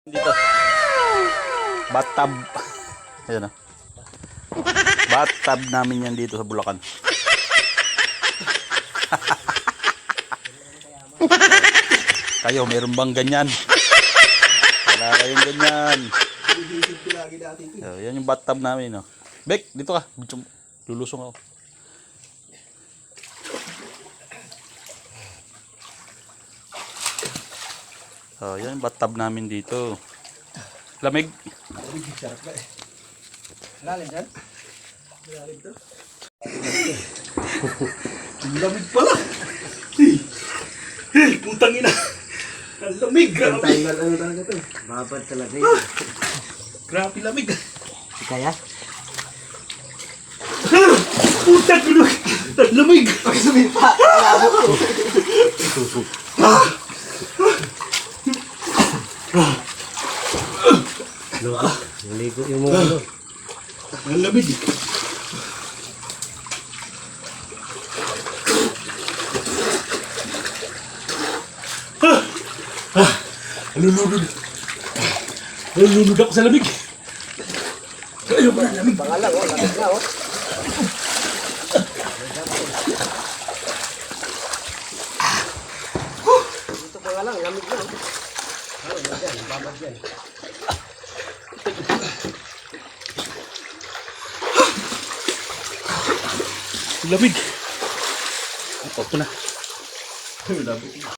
Dito. Bathtub. Ayan o. Bathtub namin yan dito sa Bulacan. Kayo, meron bang ganyan? Wala kayong ganyan. Yan yung bathtub namin. No? Bek, dito ka. Lulusong ako. Yan yung bathtub namin dito. Lamig. Lalim dyan? Lamig pala. Putang ina. Ang lamig. Grabe. Ano talaga to? Babad talaga yun. Grabe lamig. Kaya? Putang ina. Ang lamig. Pagsabihin pa. Alabot ko. Naligo yung mga ano. Ang lamig. Nalulunod. Nalulunod ako sa lamig. Ayun pa, lamig. Pangalang oh, lamig na oh. Dito pangalang, lamig na oh. Ano ba dyan? Babad dyan. Lamig. Ako na. Lamig.